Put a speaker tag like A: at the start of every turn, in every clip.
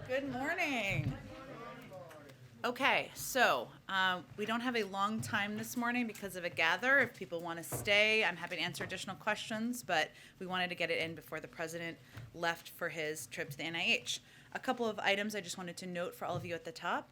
A: Good morning. Okay, so we don't have a long time this morning because of a gather. If people want to stay, I'm happy to answer additional questions, but we wanted to get it in before the president left for his trip to the NIH. A couple of items I just wanted to note for all of you at the top.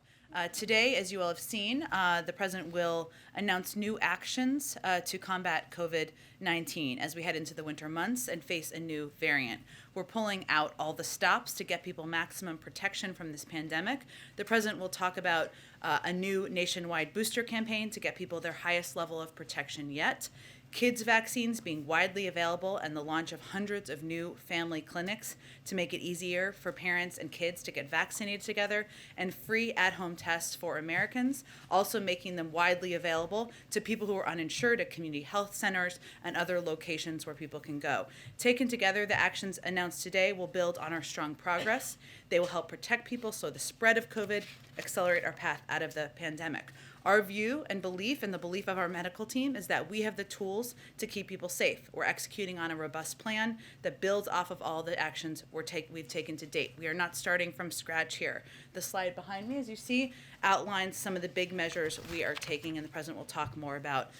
A: Today, as you all have seen, the president will announce new actions to combat COVID-19 as we head into the winter months and face a new variant. We're pulling out all the stops to get people maximum protection from this pandemic. The president will talk about a new nationwide booster campaign to get people their highest level of protection yet. Kids' vaccines being widely available and the launch of hundreds of new family clinics to make it easier for parents and kids to get vaccinated together, and free at-home tests for Americans, also making them widely available to people who are uninsured at community health centers and other locations where people can go. Taken together, the actions announced today will build on our strong progress. They will help protect people, slow the spread of COVID, accelerate our path out of the pandemic. Our view and belief, and the belief of our medical team, is that we have the tools to keep people safe. We're executing on a robust plan that builds off of all the actions we've taken to date. We are not starting from scratch here. The slide behind me, as you see, outlines some of the big measures we are taking, and the president will talk more about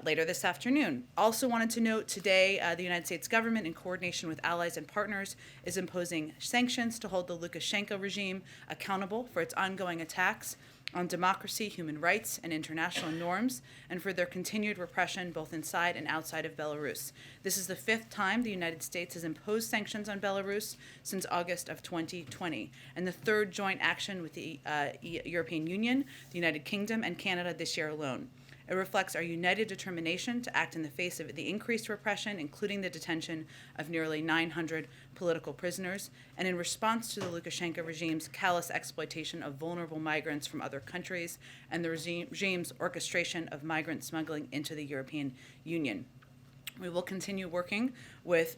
A: later this afternoon. Also wanted to note today, the United States government, in coordination with allies and partners, is imposing sanctions to hold the Lukashenko regime accountable for its ongoing attacks on democracy, human rights, and international norms, and for their continued repression both inside and outside of Belarus. This is the fifth time the United States has imposed sanctions on Belarus since August of 2020, and the third joint action with the European Union, the United Kingdom, and Canada this year alone. It reflects our united determination to act in the face of the increased repression, including the detention of nearly 900 political prisoners, and in response to the Lukashenko regime's callous exploitation of vulnerable migrants from other countries and the regime's orchestration of migrant smuggling into the European Union. We will continue working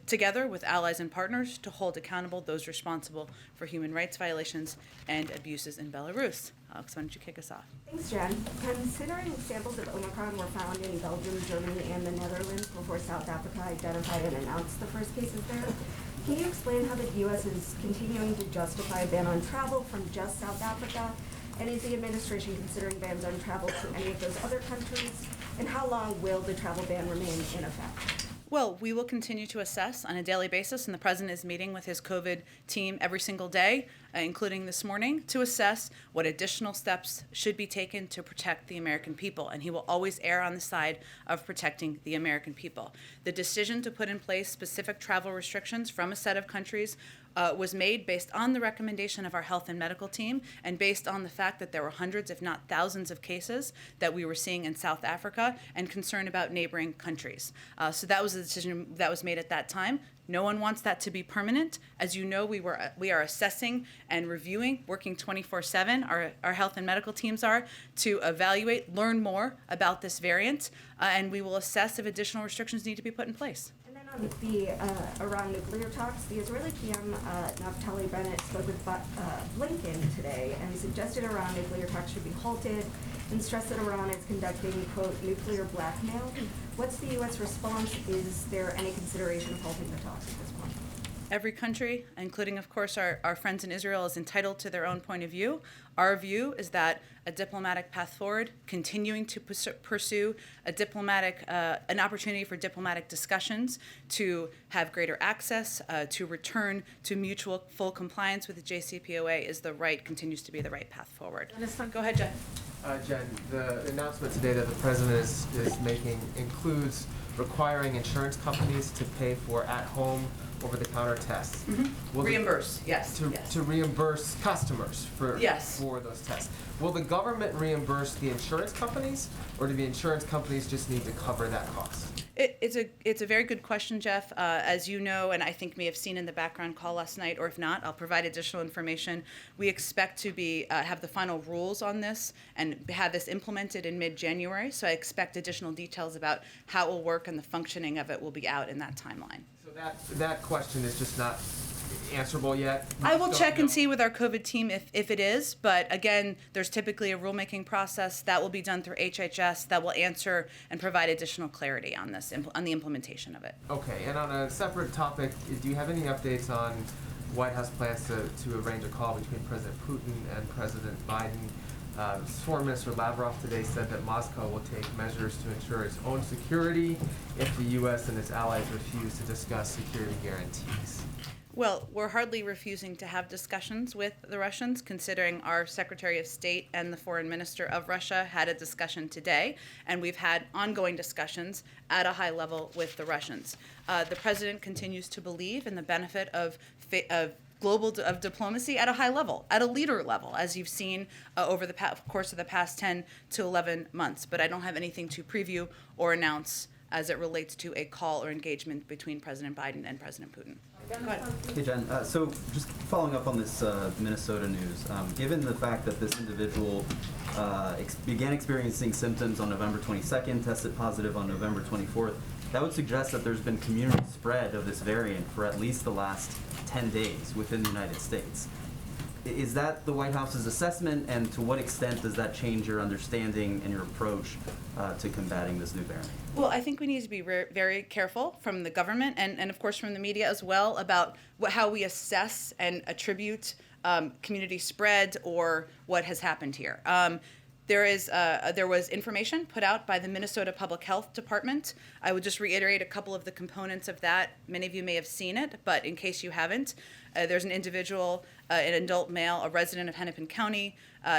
A: together with allies and partners to hold accountable those responsible for human rights violations and abuses in Belarus. Alex, why don't you kick us off?
B: Thanks, Jen. Considering samples of Omicron were found in Belgium, Germany, and the Netherlands before South Africa identified and announced the first cases there, can you explain how the U.S. is continuing to justify a ban on travel from just South Africa? And is the administration considering bans on travel to any of those other countries? And how long will the travel ban remain in effect?
A: Well, we will continue to assess on a daily basis, and the president is meeting with his COVID team every single day, including this morning, to assess what additional steps should be taken to protect the American people. And he will always err on the side of protecting the American people. The decision to put in place specific travel restrictions from a set of countries was made based on the recommendation of our health and medical team, and based on the fact that there were hundreds, if not thousands, of cases that we were seeing in South Africa, and concern about neighboring countries. So that was the decision that was made at that time. No one wants that to be permanent. As you know, we are assessing and reviewing, working 24/7. Our health and medical teams are, to evaluate, learn more about this variant, and we will assess if additional restrictions need to be put in place.
B: And then on the Iran nuclear talks, the Israeli PM Naftali Bennett spoke with Blinken today and suggested Iran nuclear talks should be halted and stressed that Iran is conducting, quote, nuclear blackmail. What's the U.S. response? Is there any consideration of halting the talks at this point?
A: Every country, including, of course, our friends in Israel, is entitled to their own point of view. Our view is that a diplomatic path forward, continuing to pursue an opportunity for diplomatic discussions to have greater access, to return to mutual full compliance with the JCPOA continues to be the right path forward. Go ahead, Jen.
C: Jen, the announcement today that the president is making includes requiring insurance companies to pay for at-home over-the-counter tests.
A: Mm-hmm. Reimburse, yes.
C: To reimburse customers for
A: Yes.
C: for those tests. Will the government reimburse the insurance companies, or do the insurance companies just need to cover that cost?
A: It's a very good question, Jeff. As you know, and I think may have seen in the background call last night, or if not, I'll provide additional information. We expect to have the final rules on this and have this implemented in mid-January. So I expect additional details about how it will work and the functioning of it will be out in that timeline.
C: So that question is just not answerable yet?
A: I will check and see with our COVID team if it is, but again, there's typically a rulemaking process that will be done through HHS that will answer and provide additional clarity on this, on the implementation of it.
C: Okay, and on a separate topic, do you have any updates on White House plans to arrange a call between President Putin and President Biden. Foreign Minister Lavrov today said that Moscow will take measures to ensure its own security if the U.S. and its allies refuse to discuss security guarantees.
A: Well, we're hardly refusing to have discussions with the Russians, considering our Secretary of State and the Foreign Minister of Russia had a discussion today, and we've had ongoing discussions at a high level with the Russians. The President continues to believe in the benefit of diplomacy at a high level, at a leader level, as you've seen over the course of the past 10 to 11 months. But I don't have anything to preview or announce as it relates to a call or engagement between President Biden and President Putin. Go ahead.
D: Hey, Jen. So just following up on this Minnesota news, given the fact that this individual began experiencing symptoms on November 22nd, tested positive on November 24th, that would suggest that there's been community spread of this variant for at least the last 10 days within the United States. Is that the White House's assessment, and to what extent does that change your understanding and your approach to combating this new variant?
A: Well, I think we need to be very careful from the government and of course from the media as well about how we assess and attribute community spread or what has happened here. There was information put out by the Minnesota Public Health Department. I would just reiterate a couple of the components of that. Many of you may have seen it, but in case you haven't, there's an individual, an adult male, a resident of Hennepin County.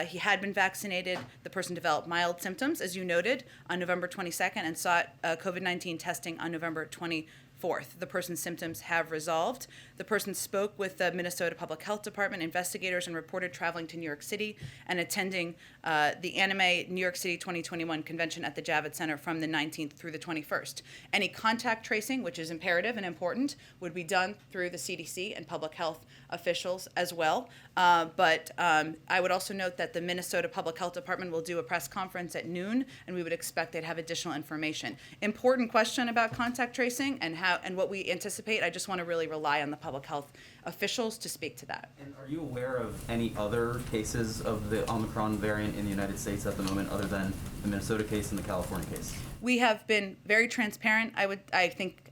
A: He had been vaccinated. The person developed mild symptoms, as you noted, on November 22nd and sought COVID-19 testing on November 24th. The person's symptoms have resolved. The person spoke with the Minnesota Public Health Department investigators and reported traveling to New York City and attending the Anime New York City 2021 convention at the Javits Center from the 19th through the 21st. Any contact tracing, which is imperative and important, would be done through the CDC and public health officials as well. But I would also note that the Minnesota Public Health Department will do a press conference at noon, and we would expect they'd have additional information. Important question about contact tracing and what we anticipate. I just want to really rely on the public health officials to speak to that.
D: And are you aware of any other cases of the Omicron variant in the United States at the moment, other than the Minnesota case and the California case?
A: We have been very transparent.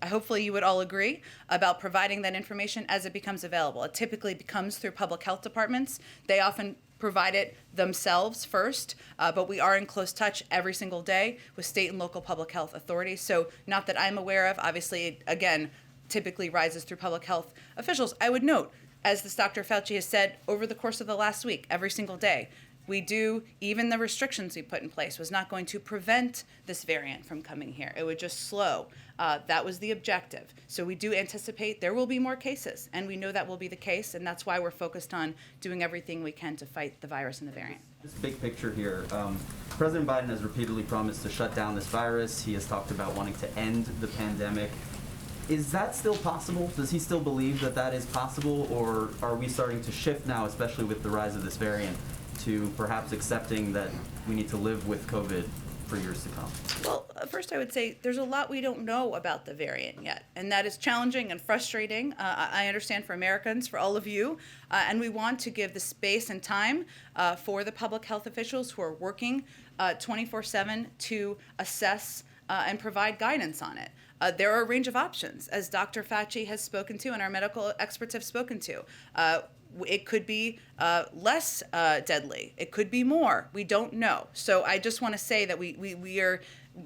A: Hopefully you would all agree about providing that information as it becomes available. It typically comes through public health departments. They often provide it themselves first, but we are in close touch every single day with state and local public health authorities. So not that I'm aware of, obviously, it, again, typically rises through public health officials. I would note, as this Dr. Fauci has said over the course of the last week, every single day, even the restrictions we put in place was not going to prevent this variant from coming here. It would just slow. That was the objective. So we do anticipate there will be more cases, and we know that will be the case, and that's why we're focused on doing everything we can to fight the virus and the variant.
D: Just big picture here. President Biden has repeatedly promised to shut down this virus. He has talked about wanting to end the pandemic. Is that still possible? Does he still believe that that is possible, or are we starting to shift now, especially with the rise of this variant, to perhaps accepting that we need to live with COVID for years to come?
A: Well, first I would say there's a lot we don't know about the variant yet, and that is challenging and frustrating. I understand for Americans, for all of you, and we want to give the space and time for the public health officials who are working 24/7 to assess and provide guidance on it. There are a range of options, as Dr. Fauci has spoken to and our medical experts have spoken to. It could be less deadly. It could be more. We don't know. So I just want to say that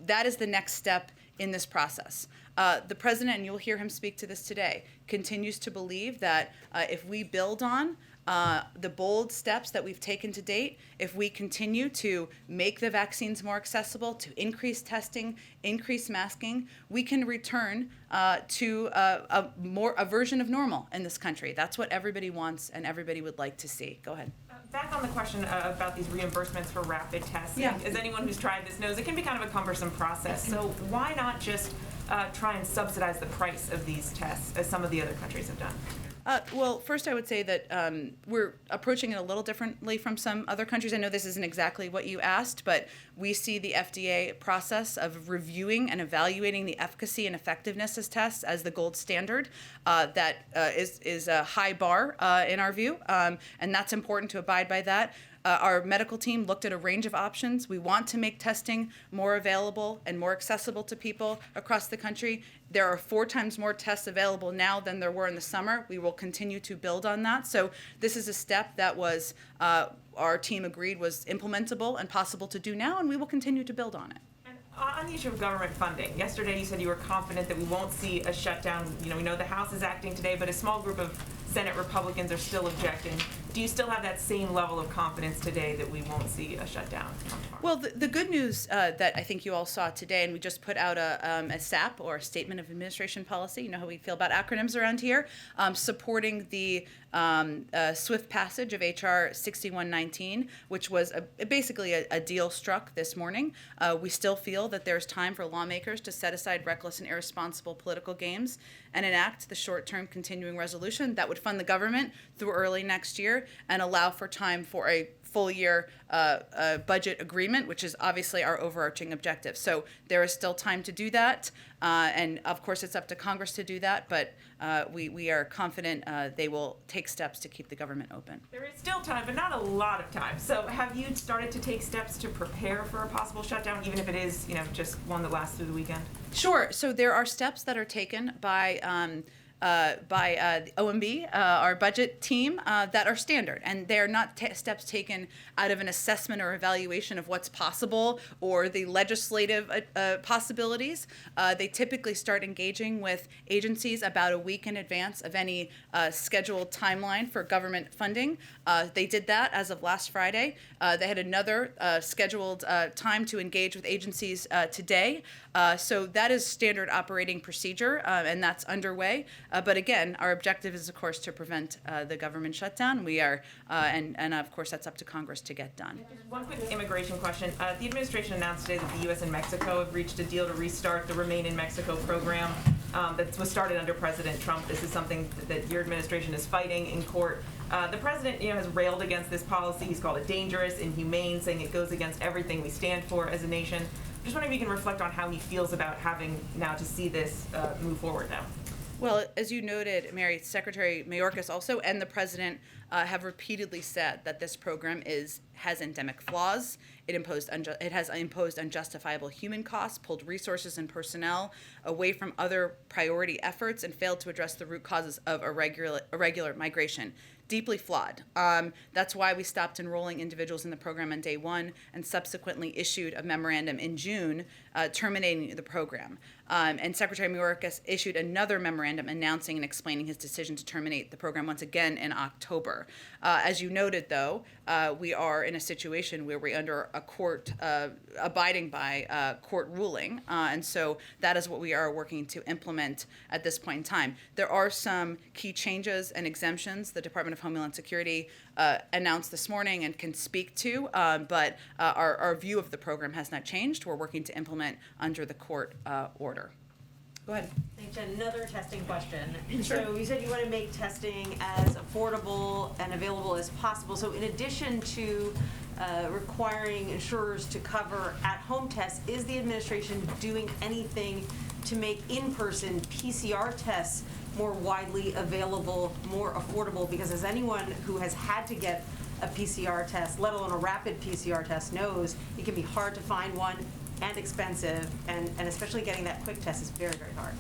A: that is the next step in this process. The president, and you'll hear him speak to this today, continues to believe that if we build on the bold steps that we've taken to date, if we continue to make the vaccines more accessible, to increase testing, increase masking, we can return to a version of normal in this country. That's what everybody wants and everybody would like to see. Go ahead.
E: Back on the question about these reimbursements for rapid testing,
A: Yeah.
E: as anyone who's tried this knows, it can be kind of a cumbersome process. So why not just try and subsidize the price of these tests, as some of the other countries have done?
A: Well, first I would say that we're approaching it a little differently from some other countries. I know this isn't exactly what you asked, but we see the FDA process of reviewing and evaluating the efficacy and effectiveness of tests as the gold standard. That is a high bar in our view, and that's important to abide by that. Our medical team looked at a range of options. We want to make testing more available and more accessible to people across the country. There are 4 times more tests available now than there were in the summer. We will continue to build on that. So this is a step that was our team agreed was implementable and possible to do now, and we will continue to build on it.
E: And on the issue of government funding, yesterday you said you were confident that we won't see a shutdown. You know, we know the House is acting today, but a small group of Senate Republicans are still objecting. Do you still have that same level of confidence today that we won't see a shutdown come tomorrow?
A: Well, the good news that I think you all saw today, and we just put out a SAP, or a Statement of Administration Policy, you know how we feel about acronyms around here, supporting the swift passage of H.R. 6119, which was basically a deal struck this morning. We still feel that there's time for lawmakers to set aside reckless and irresponsible political games and enact the short-term continuing resolution that would fund the government through early next year and allow for time for a full year budget agreement, which is obviously our overarching objective. So there is still time to do that. And of course, it's up to Congress to do that, but we are confident they will take steps to keep the government open.
E: There is still time, but not a lot of time. So have you started to take steps to prepare for a possible shutdown, even if it is, you know, just one that lasts through the weekend?
A: Sure. So there are steps that are taken by the OMB, our budget team, that are standard. And they are not steps taken out of an assessment or evaluation of what's possible or the legislative possibilities. They typically start engaging with agencies about a week in advance of any scheduled timeline for government funding. They did that as of last Friday. They had another scheduled time to engage with agencies today. So that is standard operating procedure, and that's underway. But again, our objective is, of course, to prevent the government shutdown. We are, and of course, that's up to Congress to get done.
E: Just one quick immigration question. The administration announced today that the U.S. and Mexico have reached a deal to restart the Remain in Mexico program that was started under President Trump. This is something that your administration is fighting in court. The president, you know, has railed against this policy. He's called it dangerous, inhumane, saying it goes against everything we stand for as a nation. Just wondering if you can reflect on how he feels about having now to see this move forward now.
A: Well, as you noted, Mary, Secretary Mayorkas also and the president have repeatedly said that this program has endemic flaws. It has imposed unjustifiable human costs, pulled resources and personnel away from other priority efforts, and failed to address the root causes of irregular migration. Deeply flawed. That's why we stopped enrolling individuals in the program on day one and subsequently issued a memorandum in June terminating the program. And Secretary Mayorkas issued another memorandum announcing and explaining his decision to terminate the program once again in October. As you noted, though, we are in a situation where we're under a court, abiding by court ruling. And so that is what we are working to implement at this point in time. There are some key changes and exemptions the Department of Homeland Security announced this morning and can speak to, but our view of the program has not changed. We're working to implement under the court order. Go ahead.
F: Thanks, Jen. Another testing question. So you said you want to make testing as affordable and available as possible. So in addition to requiring insurers to cover at-home tests, is the administration doing anything to make in-person PCR tests more widely available, more affordable? Because as anyone who has had to get a PCR test, let alone a rapid PCR test, knows it can be hard to find one and expensive, and especially getting that quick test is very, very hard.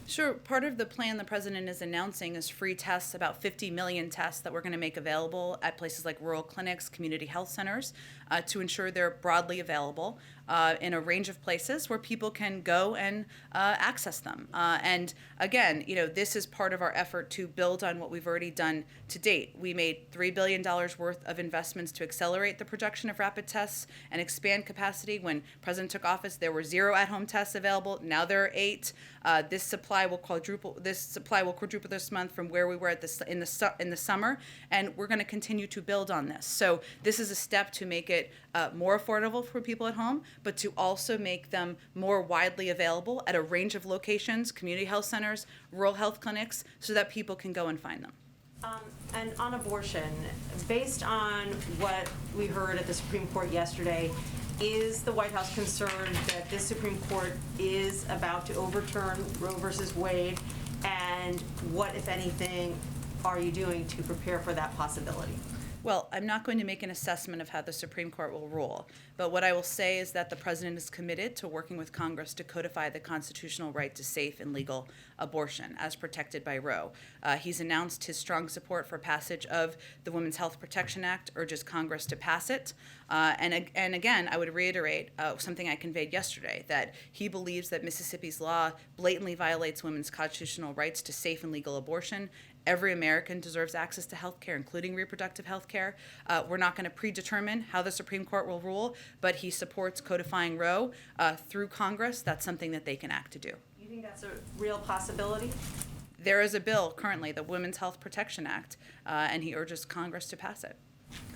A: Sure. Part of the plan the president is announcing is free tests, about 50 million tests that we're going to make available at places like rural clinics, community health centers, to ensure they're broadly available in a range of places where people can go and access them. And again, you know, this is part of our effort to build on what we've already done to date. We made $3 billion worth of investments to accelerate the production of rapid tests and expand capacity. When President took office, there were 0 at-home tests available. Now there are 8. This supply will quadruple this month from where we were at in the summer, and we're going to continue to build on this. So this is a step to make it more affordable for people at home, but to also make them more widely available at a range of locations, community health centers, rural health clinics, so that people can go and find them.
F: And on abortion, based on what we heard at the Supreme Court yesterday, is the White House concerned that this Supreme Court is about to overturn Roe versus Wade? And what, if anything, are you doing to prepare for that possibility?
A: Well, I'm not going to make an assessment of how the Supreme Court will rule, but what I will say is that the president is committed to working with Congress to codify the constitutional right to safe and legal abortion as protected by Roe. He's announced his strong support for passage of the Women's Health Protection Act, urges Congress to pass it. And again, I would reiterate something I conveyed yesterday, that he believes that Mississippi's law blatantly violates women's constitutional rights to safe and legal abortion. Every American deserves access to health care, including reproductive health care. We're not going to predetermine how the Supreme Court will rule, but he supports codifying Roe through Congress. That's something that they can act to do.
F: You think that's a real possibility?
A: There is a bill currently, the Women's Health Protection Act, and he urges Congress to pass it.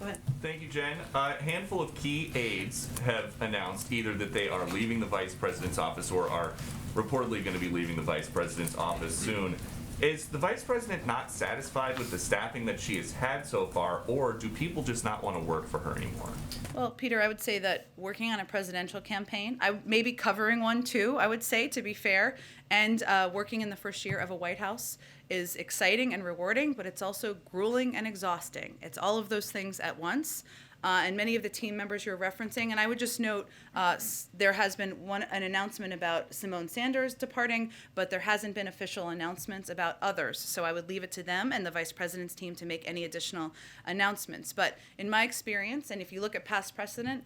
F: Go ahead.
G: Thank you, Jen. A handful of key aides have announced either that they are leaving the vice president's office or are reportedly going to be leaving the vice president's office soon. Is the vice president not satisfied with the staffing that she has had so far, or do people just not want to work for her anymore?
A: Well, Peter, I would say that working on a presidential campaign, I may be covering one too, I would say, to be fair, and working in the first year of a White House is exciting and rewarding, but it's also grueling and exhausting. It's all of those things at once. And many of the team members you're referencing. And I would just note there has been an announcement about Simone Sanders departing, but there hasn't been official announcements about others. So I would leave it to them and the vice president's team to make any additional announcements. But in my experience, and if you look at past precedent,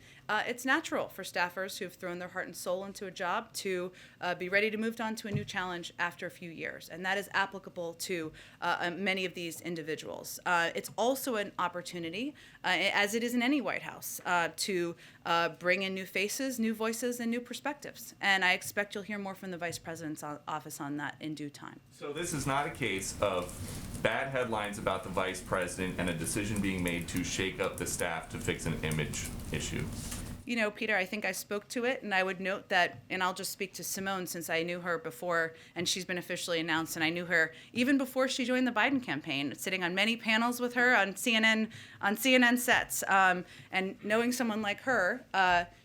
A: it's natural for staffers who have thrown their heart and soul into a job to be ready to move on to a new challenge after a few years. And that is applicable to many of these individuals. It's also an opportunity, as it is in any White House, to bring in new faces, new voices, and new perspectives. And I expect you'll hear more from the Vice President's office on that in due time.
G: So this is not a case of bad headlines about the vice president and a decision being made to shake up the staff to fix an image issue.
A: You know, Peter, I think I spoke to it, and I would note that, and I'll just speak to Simone since I knew her before, and she's been officially announced, and I knew her even before she joined the Biden campaign, sitting on many panels with her on CNN sets, and knowing someone like her,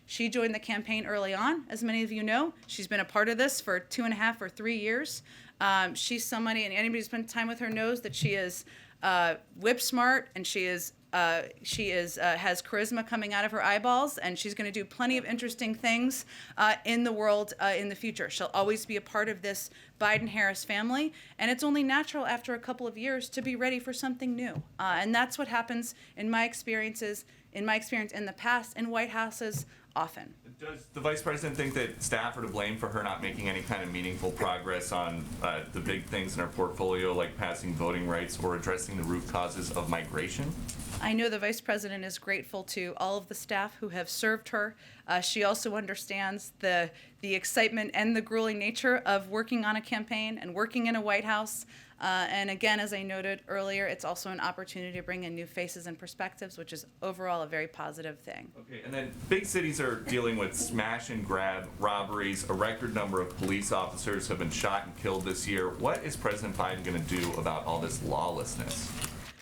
A: she joined the campaign early on, as many of you know. She's been a part of this for 2.5 or 3 years. She's somebody, and anybody who's spent time with her knows that she is whip smart, and she has charisma coming out of her eyeballs, and she's going to do plenty of interesting things in the world in the future. She'll always be a part of this Biden-Harris family, and it's only natural after a couple of years to be ready for something new. And that's what happens in my experience in the past in White Houses often.
G: Does the vice president think that staff are to blame for her not making any kind of meaningful progress on the big things in her portfolio, like passing voting rights or addressing the root causes of migration?
A: I know the vice president is grateful to all of the staff who have served her. She also understands the excitement and the grueling nature of working on a campaign and working in a White House. And again, as I noted earlier, it's also an opportunity to bring in new faces and perspectives, which is overall a very positive thing.
G: Okay, and then big cities are dealing with smash and grab robberies. A record number of police officers have been shot and killed this year. What is President Biden going to do about all this lawlessness?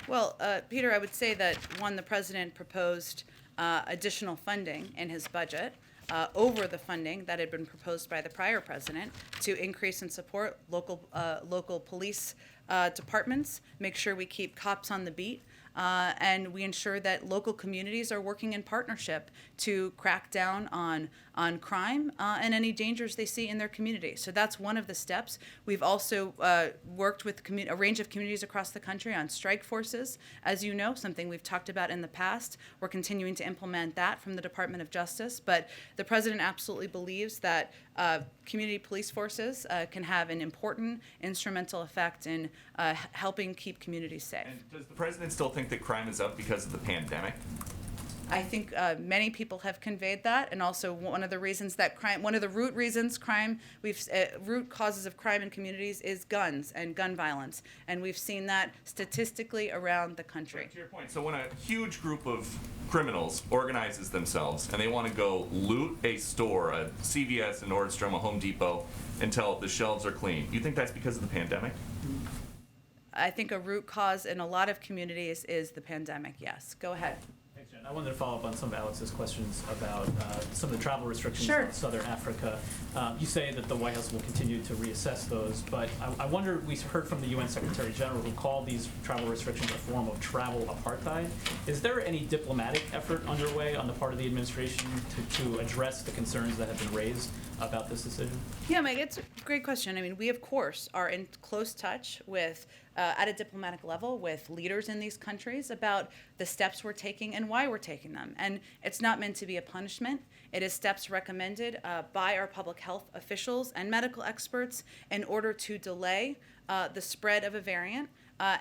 A: Well, Peter, I would say that, one, the president proposed additional funding in his budget over the funding that had been proposed by the prior president to increase and support local police departments, make sure we keep cops on the beat, and we ensure that local communities are working in partnership to crack down on crime and any dangers they see in their community. So that's one of the steps. We've also worked with a range of communities across the country on strike forces, as you know, something we've talked about in the past. We're continuing to implement that from the Department of Justice, but the president absolutely believes that community police forces can have an important instrumental effect in helping keep communities safe.
G: And does the president still think that crime is up because of the pandemic?
A: I think many people have conveyed that, and also one of the reasons that one of the root causes of crime in communities is guns and gun violence, and we've seen that statistically around the country.
G: Right, to your point, so when a huge group of criminals organizes themselves and they want to go loot a store, a CVS, a Nordstrom, a Home Depot, until the shelves are clean, you think that's because of the pandemic?
A: I think a root cause in a lot of communities is the pandemic, yes. Go ahead.
H: Thanks, Jen. I wanted to follow up on some of Alex's questions about some of the travel restrictions
A: Sure.
H: on Southern Africa. You say that the White House will continue to reassess those, but I wonder, we heard from the UN Secretary General who called these travel restrictions a form of travel apartheid. Is there any diplomatic effort underway on the part of the administration to address the concerns that have been raised about this decision?
A: Yeah, Mike, it's a great question. I mean, we of course are in close touch with, at a diplomatic level, with leaders in these countries about the steps we're taking and why we're taking them. And it's not meant to be a punishment. It is steps recommended by our public health officials and medical experts in order to delay the spread of a variant.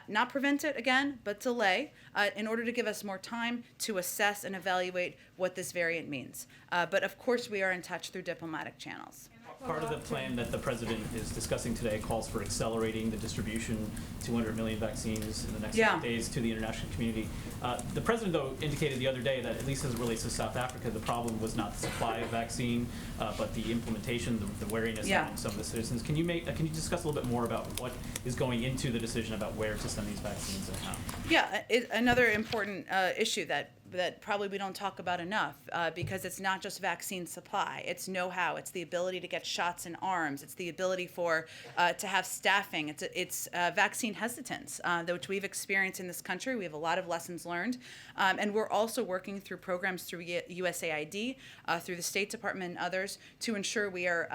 A: Not prevent it again, but delay, in order to give us more time to assess and evaluate what this variant means. But of course, we are in touch through diplomatic channels.
H: Part of the plan that the president is discussing today calls for accelerating the distribution, 200 million vaccines in the next
A: Yeah.
H: days to the international community. The president, though, indicated the other day that, at least as it relates to South Africa, the problem was not the supply of vaccine, but the implementation, the wariness
A: Yeah.
H: among some of the citizens. Can you discuss a little bit more about what is going into the decision about where to send these vaccines and how?
A: Yeah, another important issue that probably we don't talk about enough, because it's not just vaccine supply. It's know-how. It's the ability to get shots in arms. It's the ability for to have staffing. It's vaccine hesitance, which we've experienced in this country. We have a lot of lessons learned, and we're also working through programs through USAID, through the State Department and others to ensure we are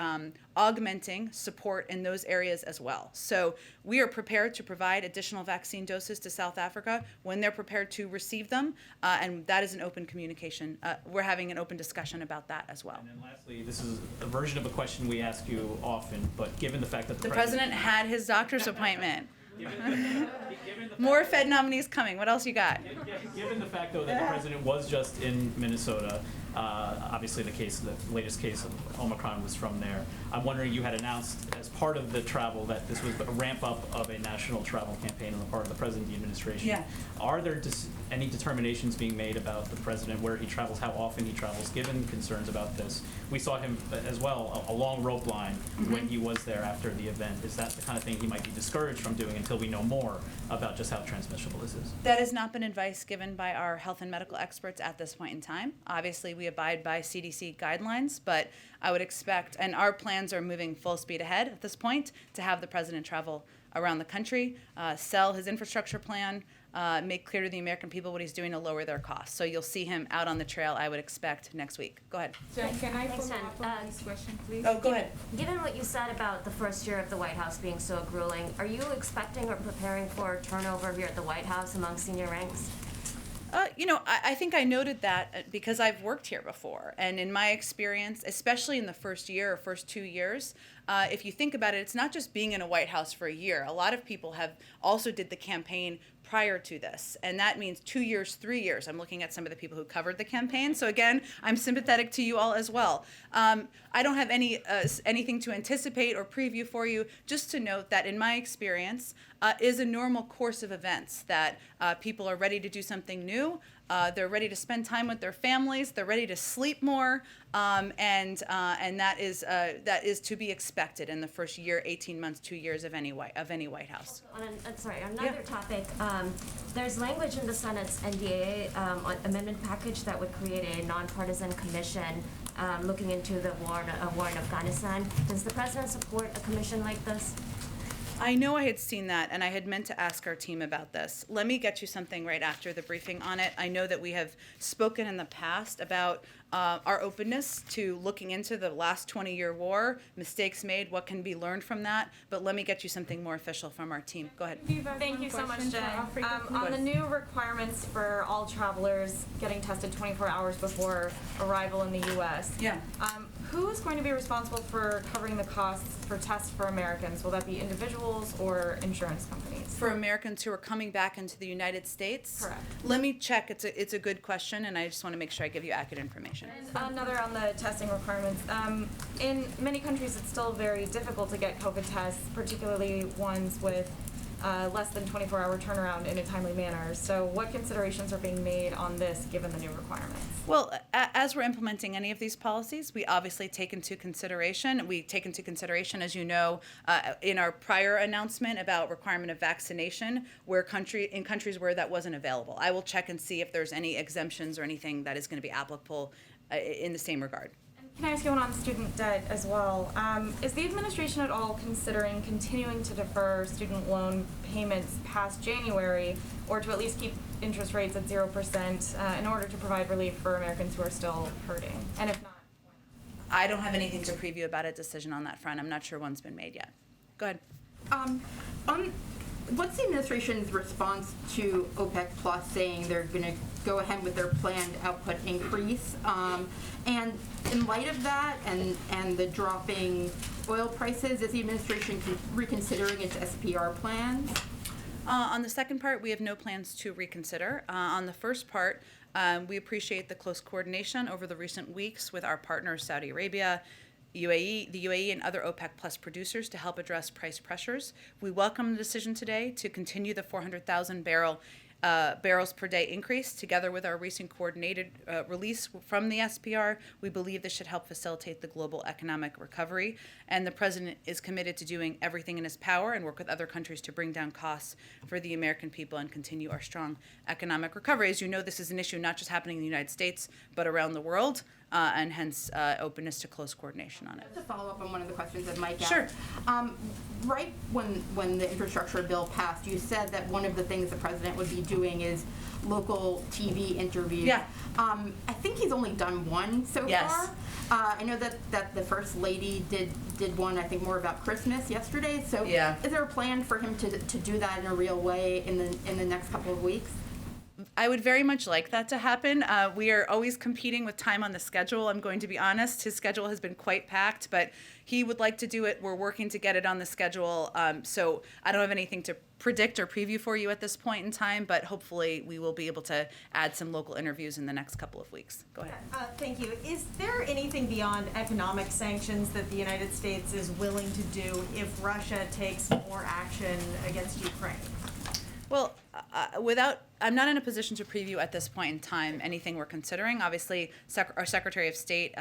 A: augmenting support in those areas as well. So we are prepared to provide additional vaccine doses to South Africa when they're prepared to receive them, and that is an open communication. We're having an open discussion about that as well.
H: And then lastly, this is a version of a question we ask you often, but given the fact that
A: The president had his doctor's appointment.
H: given the
A: More Fed nominees coming. What else you got?
H: Given the fact, though, that the president was just in Minnesota, obviously the latest case of Omicron was from there. I'm wondering, you had announced as part of the travel that this was a ramp up of a national travel campaign on the part of the president and the administration.
A: Yeah.
H: Are there any determinations being made about the president, where he travels, how often he travels, given concerns about this? We saw him as well, a long rope line when he was there after the event. Is that the kind of thing he might be discouraged from doing until we know more about just how transmissible this is?
A: That has not been advice given by our health and medical experts at this point in time. Obviously, we abide by CDC guidelines, but I would expect, and our plans are moving full speed ahead at this point, to have the president travel around the country, sell his infrastructure plan, make clear to the American people what he's doing to lower their costs. So you'll see him out on the trail, I would expect, next week. Go ahead.
I: Jen, can I
J: Thanks,
I: follow
J: Jen.
I: up on this question, please?
A: Oh, go ahead.
J: Given what you said about the first year of the White House being so grueling, are you expecting or preparing for turnover here at the White House among senior ranks?
A: I think I noted that because I've worked here before. And in my experience, especially in the first year or first 2 years, if you think about it, it's not just being in a White House for a year. A lot of people have also did the campaign prior to this. And that means 2 years, 3 years. I'm looking at some of the people who covered the campaign. So again, I'm sympathetic to you all as well. I don't have anything to anticipate or preview for you, just to note that in my experience, is a normal course of events that people are ready to do something new. They're ready to spend time with their families. They're ready to sleep more, and that is to be expected in the first year, 18 months, 2 years of any White House.
J: On another topic, there's language in the Senate's NDAA amendment package that would create a nonpartisan commission looking into the war in Afghanistan. Does the president support a commission like this?
A: I know I had seen that, and I had meant to ask our team about this. Let me get you something right after the briefing on it. I know that we have spoken in the past about our openness to looking into the last 20-year war, mistakes made, what can be learned from that. But let me get you something more official from our team. Go ahead.
I: Thank you so much, Jen. On the new requirements for all travelers getting tested 24 hours before arrival in the U.S.,
A: Yeah.
I: who's going to be responsible for covering the costs for tests for Americans? Will that be individuals or insurance companies?
A: For Americans who are coming back into the United States?
I: Correct.
A: Let me check. It's a good question, and I just want to make sure I give you accurate information.
I: And another on the testing requirements. In many countries, it's still very difficult to get COVID tests, particularly ones with less than 24-hour turnaround in a timely manner. So what considerations are being made on this given the new requirements?
A: Well, as we're implementing any of these policies, we obviously take into consideration, as you know, in our prior announcement about requirement of vaccination, in countries where that wasn't available. I will check and see if there's any exemptions or anything that is going to be applicable in the same regard.
I: Can I ask you one on student debt as well? Is the administration at all considering continuing to defer student loan payments past January, or to at least keep interest rates at 0% in order to provide relief for Americans who are still hurting? And if not, why not?
A: I don't have anything to preview about a decision on that front. I'm not sure one's been made yet. Go ahead.
K: What's the administration's response to OPEC Plus saying they're going to go ahead with their planned output increase? And in light of that and the dropping oil prices, is the administration reconsidering its SPR plans?
A: On the second part, we have no plans to reconsider. On the first part, we appreciate the close coordination over the recent weeks with our partners, Saudi Arabia, the UAE, and other OPEC Plus producers to help address price pressures. We welcome the decision today to continue the 400,000 barrels per day increase. Together with our recent coordinated release from the SPR, we believe this should help facilitate the global economic recovery. And the president is committed to doing everything in his power and work with other countries to bring down costs for the American people and continue our strong economic recovery. As you know, this is an issue not just happening in the United States, but around the world. And hence openness to close coordination on it.
K: Just to follow up on one of the questions that Mike asked.
A: Sure.
K: Right when the infrastructure bill passed, you said that one of the things the president would be doing is local TV interviews.
A: Yeah.
K: I think he's only done one so
A: Yes.
K: far. I know that the First Lady did one, I think, more about Christmas yesterday. So
A: Yeah.
K: is there a plan for him to do that in a real way in the next couple of weeks?
A: I would very much like that to happen. We are always competing with time on the schedule. I'm going to be honest. His schedule has been quite packed, but he would like to do it. We're working to get it on the schedule. So I don't have anything to predict or preview for you at this point in time, but hopefully we will be able to add some local interviews in the next couple of weeks. Go ahead.
F: Thank you. Is there anything beyond economic sanctions that the United States is willing to do if Russia takes more action against Ukraine?
A: Well, I'm not in a position to preview at this point in time anything we're considering. Obviously, our Secretary of State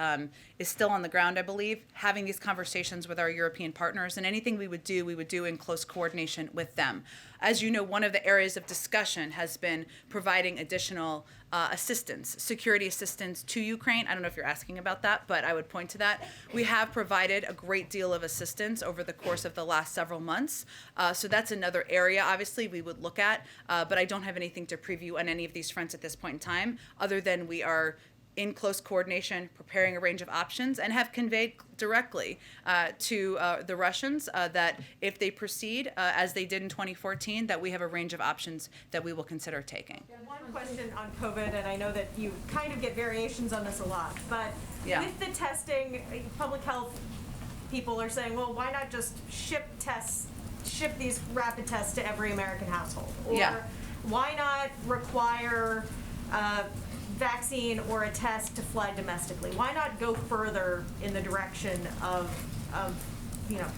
A: is still on the ground, I believe, having these conversations with our European partners, and anything we would do in close coordination with them. As you know, one of the areas of discussion has been providing additional assistance, security assistance to Ukraine. I don't know if you're asking about that, but I would point to that. We have provided a great deal of assistance over the course of the last several months. So that's another area, obviously, we would look at, but I don't have anything to preview on any of these fronts at this point in time, other than we are in close coordination, preparing a range of options, and have conveyed directly to the Russians that if they proceed as they did in 2014, that we have a range of options that we will consider taking.
F: One question on COVID, and I know that you kind of get variations on this a lot, but
A: Yeah.
F: with the testing, public health people are saying, well, why not just ship these rapid tests to every American household? Or
A: Yeah.
F: why not require vaccine or a test to fly domestically? Why not go further in the direction of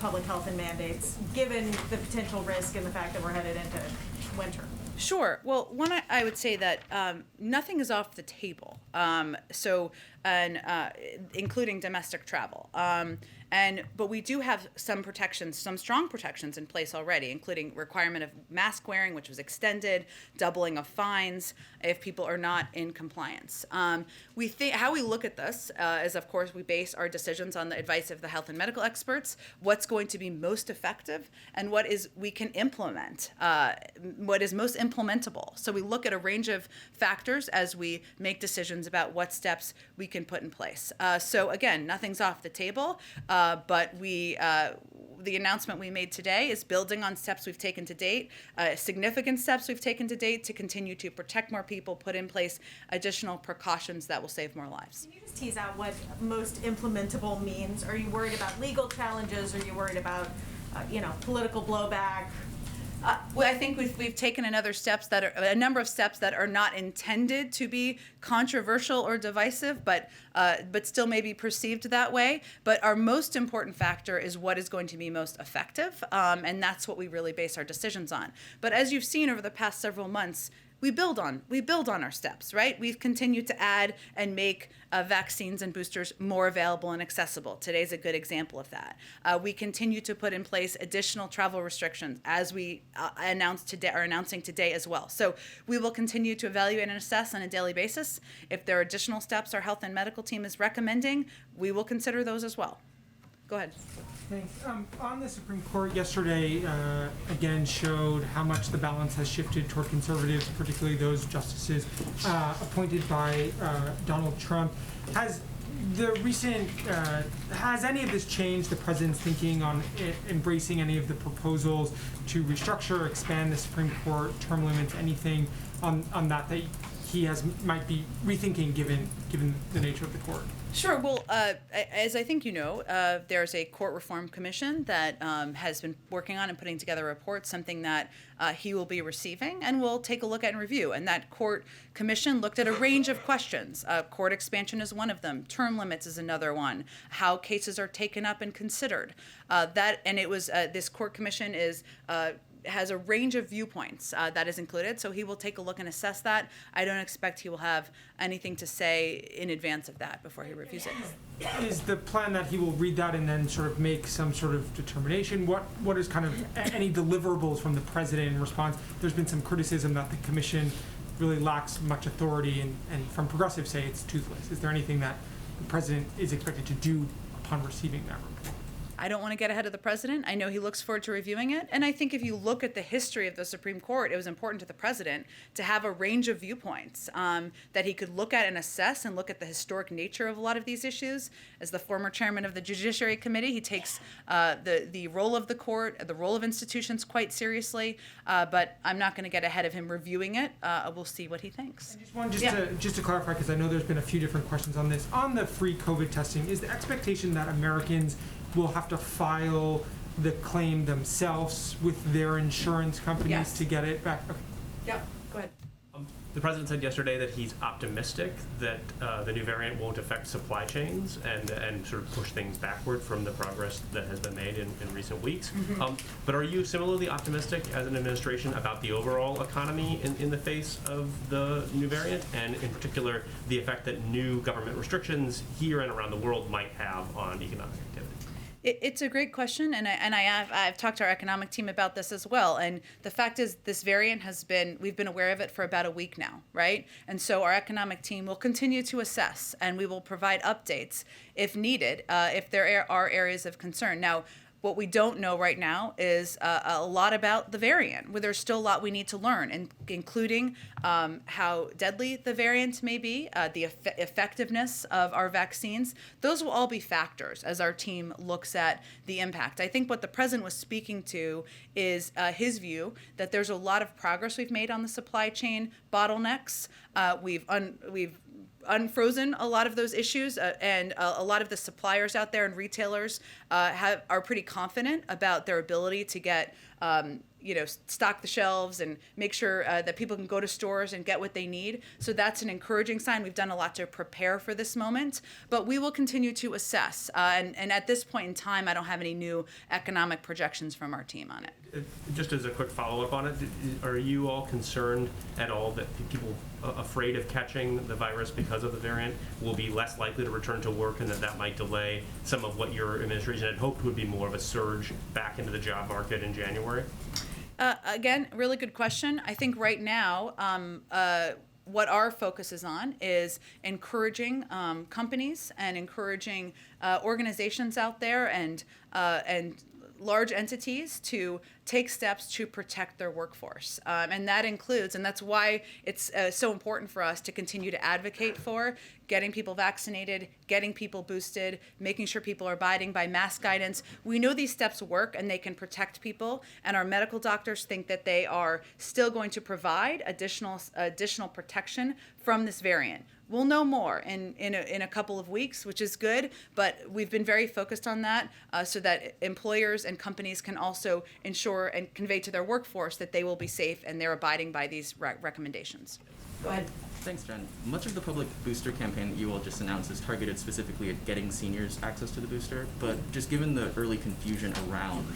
F: public health and mandates, given the potential risk and the fact that we're headed into winter?
A: Sure. Well, one, I would say that nothing is off the table. Including domestic travel. But we do have some protections, some strong protections in place already, including requirement of mask wearing, which was extended, doubling of fines if people are not in compliance. How we look at this is, of course, we base our decisions on the advice of the health and medical experts, what's going to be most effective, and what we can implement, what is most implementable. So we look at a range of factors as we make decisions about what steps we can put in place. So again, nothing's off the table. But the announcement we made today is building on steps we've taken to date, significant steps we've taken to date to continue to protect more people, put in place additional precautions that will save more lives.
F: Can you just tease out what most implementable means? Are you worried about legal challenges? Are you worried about, political blowback?
A: Well, I think we've taken a number of steps that are not intended to be controversial or divisive, but still may be perceived that way. But our most important factor is what is going to be most effective, and that's what we really base our decisions on. But as you've seen over the past several months, we build on our steps, right? We've continued to add and make vaccines and boosters more available and accessible. Today's a good example of that. We continue to put in place additional travel restrictions as we are announcing today as well. So we will continue to evaluate and assess on a daily basis. If there are additional steps our health and medical team is recommending, we will consider those as well. Go ahead.
L: Thanks. On the Supreme Court yesterday, again showed how much the balance has shifted toward conservatives, particularly those justices appointed by Donald Trump. Has any of this changed the president's thinking on embracing any of the proposals to restructure, expand the Supreme Court term limits, anything on that he might be rethinking given the nature of the court?
A: Sure. Well, as I think you know, there's a court reform commission that has been working on and putting together a report, something that he will be receiving and will take a look at and review. And that court commission looked at a range of questions. Court expansion is one of them. Term limits is another one. How cases are taken up and considered. This court commission has a range of viewpoints that is included, so he will take a look and assess that. I don't expect he will have anything to say in advance of that before he reviews it.
L: Is the plan that he will read that and then sort of make some sort of determination? What is kind of any deliverables from the president in response? There's been some criticism that the commission really lacks much authority, and from progressives say it's toothless. Is there anything that the president is expected to do upon receiving that report?
A: I don't want to get ahead of the president. I know he looks forward to reviewing it. And I think if you look at the history of the Supreme Court, it was important to the president to have a range of viewpoints that he could look at and assess and look at the historic nature of a lot of these issues. As the former chairman of the Judiciary Committee, he takes the role of the court, the role of institutions quite seriously. But I'm not going to get ahead of him reviewing it. We'll see what he thinks.
L: Just to clarify, because I know there's been a few different questions on this. On the free COVID testing, is the expectation that Americans will have to file the claim themselves with their insurance companies to get it back? Okay.
A: Yep, go ahead.
M: The president said yesterday that he's optimistic that the new variant won't affect supply chains and sort of push things backward from the progress that has been made in recent weeks.
A: Mm-hmm.
M: But are you similarly optimistic as an administration about the overall economy in the face of the new variant, and in particular the effect that new government restrictions here and around the world might have on economic activity?
A: It's a great question, and I've talked to our economic team about this as well. And the fact is, this variant we've been aware of it for about a week now, right? And so our economic team will continue to assess, and we will provide updates if needed, if there are areas of concern. Now, what we don't know right now is a lot about the variant. Where there's still a lot we need to learn, including how deadly the variant may be, the effectiveness of our vaccines. Those will all be factors as our team looks at the impact. I think what the president was speaking to is his view that there's a lot of progress we've made on the supply chain bottlenecks. We've unfrozen a lot of those issues, and a lot of the suppliers out there and retailers are pretty confident about their ability to get stock the shelves and make sure that people can go to stores and get what they need. So that's an encouraging sign. We've done a lot to prepare for this moment, but we will continue to assess. And at this point in time, I don't have any new economic projections from our team on it.
M: Just as a quick follow-up on it, are you all concerned at all that people afraid of catching the virus because of the variant will be less likely to return to work, and that might delay some of what your administration had hoped would be more of a surge back into the job market in January?
A: Again, really good question. I think right now, what our focus is on is encouraging companies and encouraging organizations out there and large entities to take steps to protect their workforce. And that includes, and that's why it's so important for us to continue to advocate for getting people vaccinated, getting people boosted, making sure people are abiding by mask guidance. We know these steps work and they can protect people, and our medical doctors think that they are still going to provide additional protection from this variant. we'll know more in a couple of weeks, which is good. But we've been very focused on that so that employers and companies can also ensure and convey to their workforce that they will be safe and they're abiding by these recommendations. Go ahead.
N: Thanks, Jen. Much of the public booster campaign that you all just announced is targeted specifically at getting seniors access to the booster, but just given the early confusion around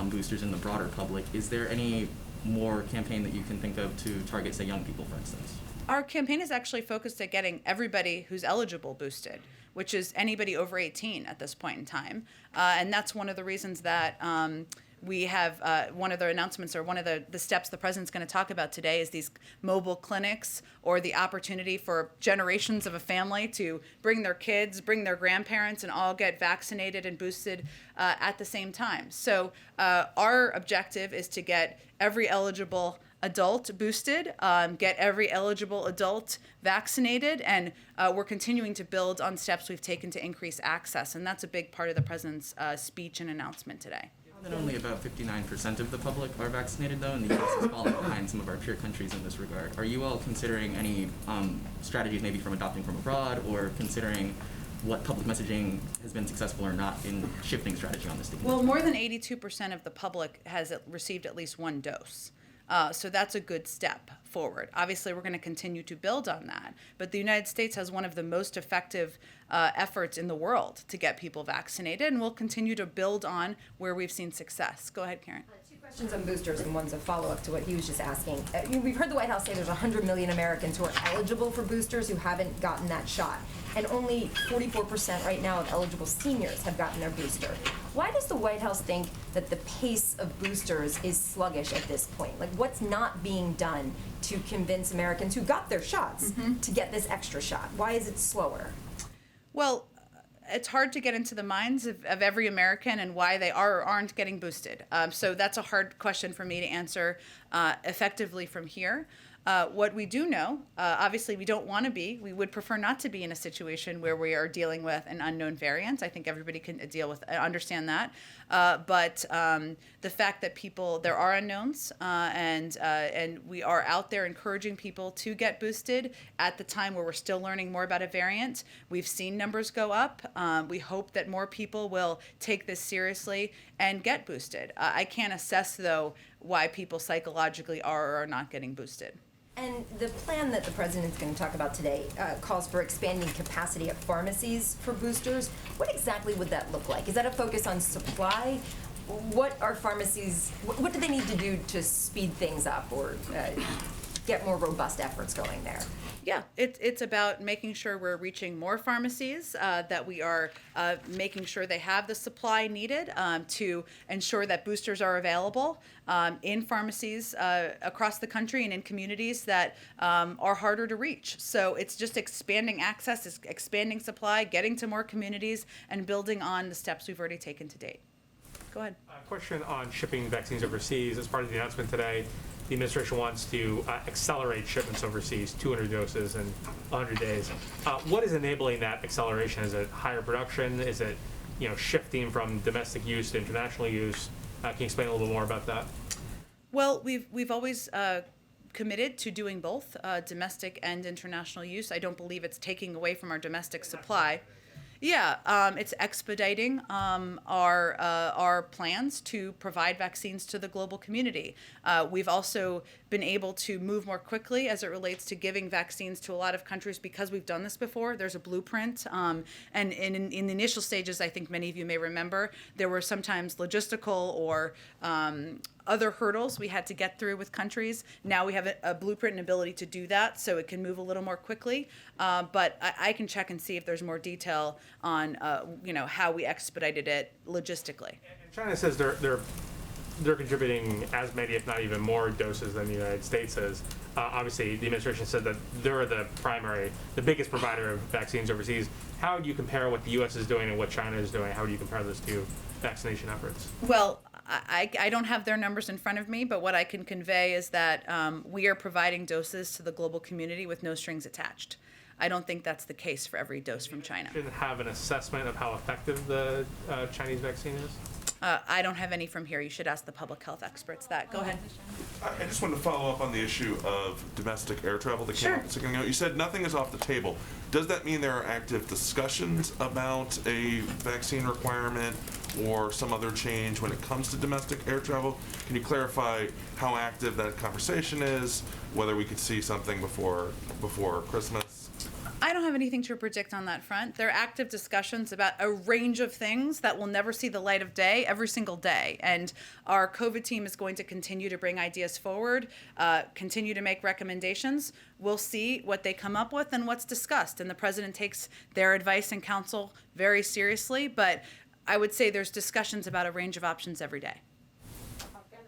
N: boosters in the broader public, is there any more campaign that you can think of to target, say, young people, for instance?
A: Our campaign is actually focused at getting everybody who's eligible boosted, which is anybody over 18 at this point in time. And that's one of the reasons that we have one of the announcements or one of the steps the president's going to talk about today is these mobile clinics, or the opportunity for generations of a family to bring their kids, bring their grandparents, and all get vaccinated and boosted at the same time. So our objective is to get every eligible adult boosted, get every eligible adult vaccinated, and we're continuing to build on steps we've taken to increase access. And that's a big part of the president's speech and announcement today.
N: That only about 59% of the public are vaccinated, though, and the U.S. is falling behind some of our peer countries in this regard. Are you all considering any strategies, maybe from adopting from abroad, or considering what public messaging has been successful or not in shifting strategy on this?
A: Well, more than 82% of the public has received at least one dose. So that's a good step forward. Obviously, we're going to continue to build on that. But the United States has one of the most effective efforts in the world to get people vaccinated, and we'll continue to build on where we've seen success. Go ahead, Karen.
O: Two questions on boosters, and one's a follow-up to what he was just asking. We've heard the White House say there's 100 million Americans who are eligible for boosters who haven't gotten that shot, and only 44% right now of eligible seniors have gotten their booster. Why does the White House think that the pace of boosters is sluggish at this point? Like, what's not being done to convince Americans who got their shots to get this extra shot? Why is it slower?
A: Well, it's hard to get into the minds of every American and why they are or aren't getting boosted. So that's a hard question for me to answer effectively from here. What we do know, obviously we we would prefer not to be in a situation where we are dealing with an unknown variant. I think everybody can understand that. But the fact that there are unknowns, and we are out there encouraging people to get boosted at the time where we're still learning more about a variant. We've seen numbers go up. We hope that more people will take this seriously and get boosted. I can't assess, though, why people psychologically are or are not getting boosted.
O: And the plan that the president's going to talk about today calls for expanding capacity at pharmacies for boosters. What exactly would that look like? Is that a focus on supply? What are pharmacies, what do they need to do to speed things up or get more robust efforts going there?
A: Yeah, it's about making sure we're reaching more pharmacies, that we are making sure they have the supply needed to ensure that boosters are available in pharmacies across the country and in communities that are harder to reach. So it's just expanding access, it's expanding supply, getting to more communities, and building on the steps we've already taken to date. Go ahead.
P: A question on shipping vaccines overseas. As part of the announcement today, the administration wants to accelerate shipments overseas, 200 doses in 100 days. What is enabling that acceleration? Is it higher production? Is it shifting from domestic use to international use? Can you explain a little bit more about that?
A: Well, we've always committed to doing both domestic and international use. I don't believe it's taking away from our domestic supply. Yeah, it's expediting our plans to provide vaccines to the global community. We've also been able to move more quickly as it relates to giving vaccines to a lot of countries because we've done this before. There's a blueprint. And in the initial stages, I think many of you may remember, there were sometimes logistical or other hurdles we had to get through with countries. Now we have a blueprint and ability to do that, so it can move a little more quickly. But I can check and see if there's more detail on how we expedited it logistically.
P: And China says they're contributing as many, if not even more, doses than the United States is. Obviously, the administration said that they're the biggest provider of vaccines overseas. How do you compare what the U.S. is doing and what China is doing? How do you compare those two vaccination efforts?
A: Well, I don't have their numbers in front of me, but what I can convey is that we are providing doses to the global community with no strings attached. I don't think that's the case for every dose from China.
P: Should have an assessment of how effective the Chinese vaccine is?
A: I don't have any from here. You should ask the public health experts that. Go ahead.
Q: I just wanted to follow up on the issue of domestic air travel that came up a second ago. You said nothing is off the table. Does that mean there are active discussions about a vaccine requirement or some other change when it comes to domestic air travel? Can you clarify how active that conversation is, whether we could see something before Christmas?
A: I don't have anything to predict on that front. There are active discussions about a range of things that will never see the light of day every single day. And our COVID team is going to continue to bring ideas forward, continue to make recommendations. We'll see what they come up with and what's discussed. And the president takes their advice and counsel very seriously. But I would say there's discussions about a range of options every day.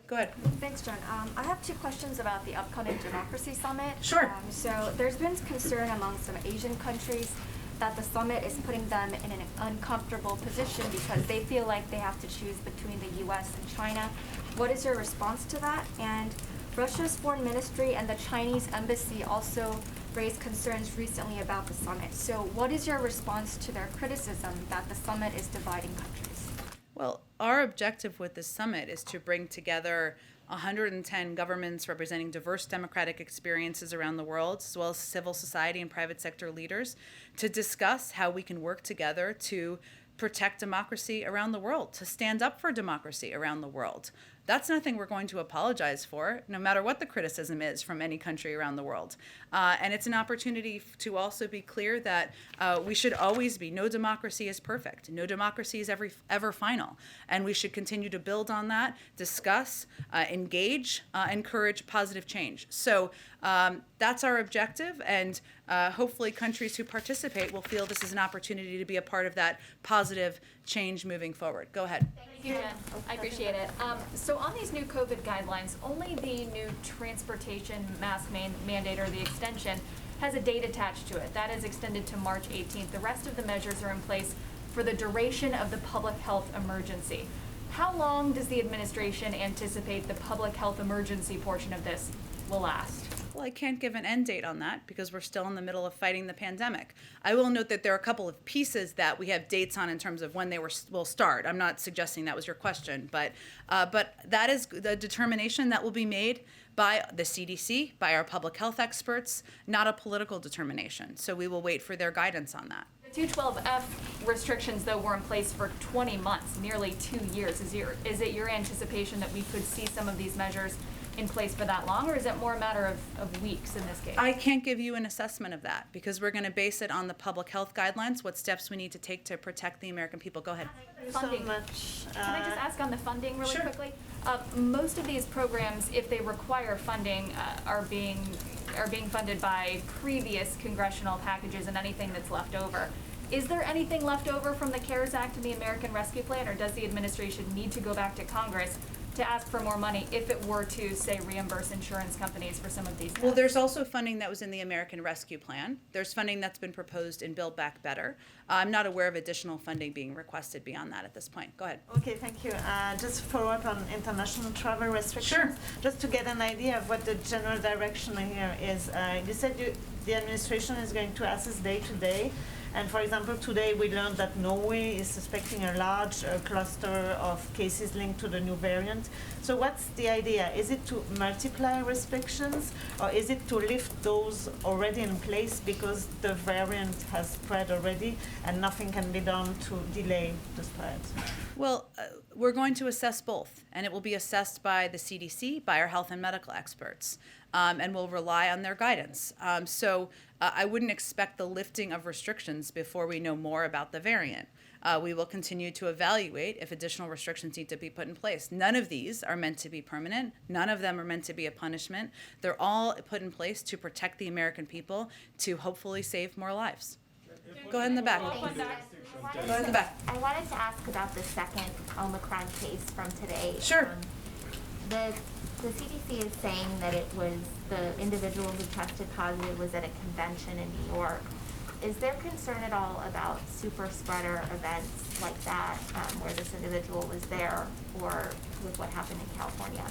A: Go ahead.
R: Thanks, Jen. I have two questions about the upcoming Democracy Summit.
A: Sure.
R: So there's been concern among some Asian countries that the summit is putting them in an uncomfortable position because they feel like they have to choose between the U.S. and China. What is your response to that? And Russia's foreign ministry and the Chinese embassy also raised concerns recently about the summit. So what is your response to their criticism that the summit is dividing countries?
A: Well, our objective with this summit is to bring together 110 governments representing diverse democratic experiences around the world, as well as civil society and private sector leaders, to discuss how we can work together to protect democracy around the world, to stand up for democracy around the world. That's nothing we're going to apologize for, no matter what the criticism is from any country around the world. And it's an opportunity to also be clear that we should always be, no democracy is perfect. No democracy is ever final. And we should continue to build on that, discuss, engage, encourage positive change. So that's our objective, and hopefully countries who participate will feel this is an opportunity to be a part of that positive change moving forward. Go ahead.
S: Thank you, Jen. I appreciate it. So on these new COVID guidelines, only the new transportation mask mandate or the extension has a date attached to it. That is extended to March 18th. The rest of the measures are in place for the duration of the public health emergency. How long does the administration anticipate the public health emergency portion of this will last?
A: Well, I can't give an end date on that because we're still in the middle of fighting the pandemic. I will note that there are a couple of pieces that we have dates on in terms of when they will start. I'm not suggesting that was your question, but that is the determination that will be made by the CDC, by our public health experts, not a political determination. So we will wait for their guidance on that.
S: The 212F restrictions, though, were in place for 20 months, nearly 2 years. Is it your anticipation that we could see some of these measures in place for that long, or is it more a matter of weeks in this case?
A: I can't give you an assessment of that because we're going to base it on the public health guidelines, what steps we need to take to protect the American people. Go ahead.
S: Funding. Can I just ask on the funding really quickly? Most of these programs, if they require funding, are being funded by previous congressional packages and anything that's left over. Is there anything left over from the CARES Act and the American Rescue Plan, or does the administration need to go back to Congress to ask for more money if it were to, say, reimburse insurance companies for some of these tests?
A: Well, there's also funding that was in the American Rescue Plan. There's funding that's been proposed in Build Back Better. I'm not aware of additional funding being requested beyond that at this point. Go ahead.
T: Okay, thank you. Just follow up on international travel restrictions.
A: Sure.
T: Just to get an idea of what the general direction here is. You said the administration is going to assess day to day. And for example, today we learned that Norway is suspecting a large cluster of cases linked to the new variant. So what's the idea? Is it to multiply restrictions, or is it to lift those already in place because the variant has spread already and nothing can be done to delay the spread?
A: Well, we're going to assess both, and it will be assessed by the CDC, by our health and medical experts, and we'll rely on their guidance. So I wouldn't expect the lifting of restrictions before we know more about the variant. We will continue to evaluate if additional restrictions need to be put in place. None of these are meant to be permanent. None of them are meant to be a punishment. They're all put in place to protect the American people, to hopefully save more lives. Go ahead in the back. Go ahead in the back.
U: I wanted to ask about the second Omicron case from today.
A: Sure.
U: The CDC is saying that it was the individual who tested positive was at a convention in New York. Is there concern at all about super spreader events like that, where this individual was there, or with what happened in California?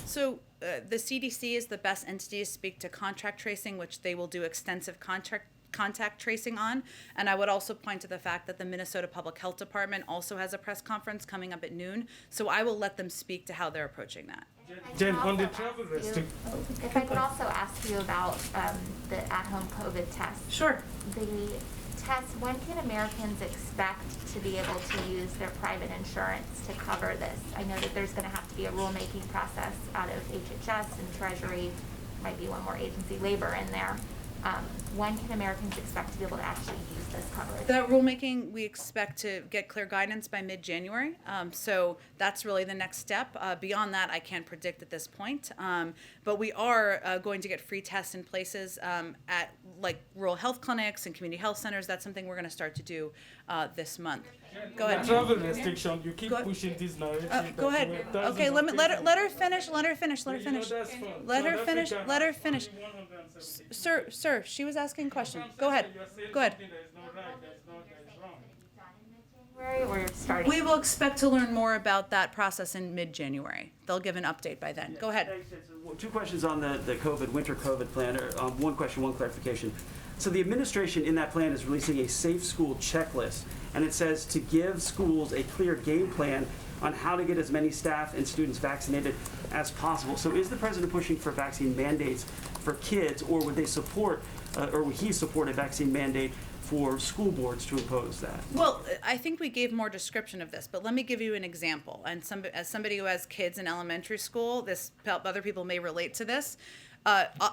A: So the CDC is the best entity to speak to contact tracing, which they will do extensive contact contact tracing on. And I would also point to the fact that the Minnesota Public Health Department also has a press conference coming up at noon. So I will let them speak to how they're approaching that.
L: Jen, on the travel
U: If I could also ask you about the at-home COVID test.
A: Sure.
U: The test, when can Americans expect to be able to use their private insurance to cover this? I know that there's going to have to be a rulemaking process out of HHS and Treasury, might be one more agency, labor in there. When can Americans expect to be able to actually use this coverage?
A: That rulemaking, we expect to get clear guidance by mid-January. So that's really the next step. Beyond that, I can't predict at this point. But we are going to get free tests in places at like rural health clinics and community health centers. That's something we're going to start to do this month. Go ahead.
B: Travel restriction, you keep pushing this narrative.
A: Go ahead. Okay, let her finish. Let her finish. Let her finish. Let her finish. Let her finish. Sir, she was asking a question. Go ahead. Go ahead. We will expect to learn more about that process in mid-January. They'll give an update by then. Go ahead.
V: Two questions on the winter COVID plan. One question, one clarification. So the administration in that plan is releasing a safe school checklist, and it says to give schools a clear game plan on how to get as many staff and students vaccinated as possible. So is the president pushing for vaccine mandates for kids, or would they support, or would he support a vaccine mandate for school boards to impose that?
A: Well, I think we gave more description of this, but let me give you an example. And as somebody who has kids in elementary school, other people may relate to this.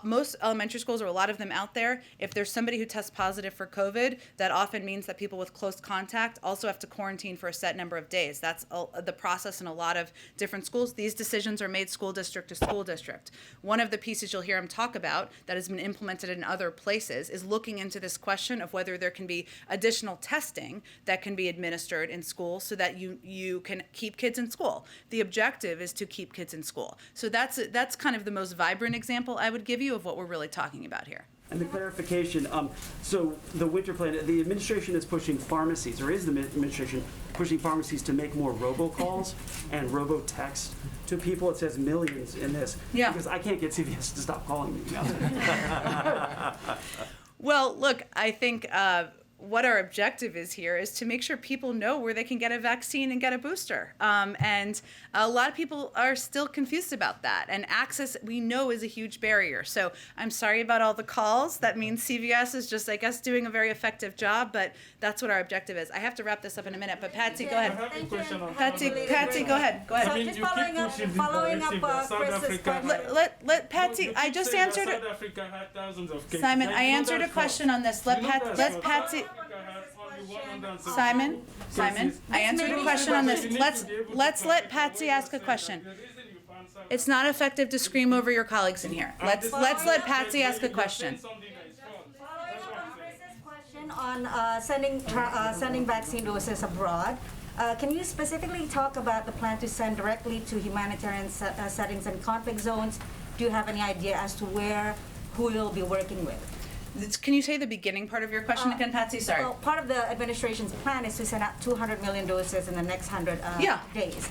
A: Most elementary schools, or a lot of them out there, if there's somebody who tests positive for COVID, that often means that people with close contact also have to quarantine for a set number of days. That's the process in a lot of different schools. These decisions are made school district to school district. One of the pieces you'll hear him talk about that has been implemented in other places is looking into this question of whether there can be additional testing that can be administered in schools so that you can keep kids in school. The objective is to keep kids in school. So that's kind of the most vibrant example I would give you of what we're really talking about here.
V: And the clarification, so the winter plan, the administration is pushing pharmacies, or is the administration pushing pharmacies to make more robocalls and robo-text to people? It says millions in this.
A: Yeah.
V: Because I can't get CVS to stop calling me.
A: Well, look, I think what our objective is here is to make sure people know where they can get a vaccine and get a booster. And a lot of people are still confused about that. And access, we know, is a huge barrier. So I'm sorry about all the calls. That means CVS is just, I guess, doing a very effective job, but that's what our objective is. I have to wrap this up in a minute, but Patsy, go ahead. Patsy, go ahead. Go ahead.
B: I mean,
F: Just
B: you keep
F: following
B: pushing
F: up
B: this narrative that South
F: Chris's
B: Africa
F: question.
A: Let Patsy, I just answered it.
B: South Africa had thousands of cases.
A: Simon,
B: Like,
A: I
B: you know
A: answered a
B: that's
A: question
B: false.
A: on this.
B: You know that's false.
A: Let's Patsy. Simon, I answered a question on this. Let's let Patsy ask a question. It's not effective to scream over your colleagues in here. Let's let Patsy ask a question.
F: Question on sending vaccine doses abroad. Can you specifically talk about the plan to send directly to humanitarian settings and conflict zones? Do you have any idea as to who you'll be working with?
A: Can you say the beginning part of your question again, Patsy? Sorry.
F: Well, part of the administration's plan is to send out 200 million doses in the next 100 days,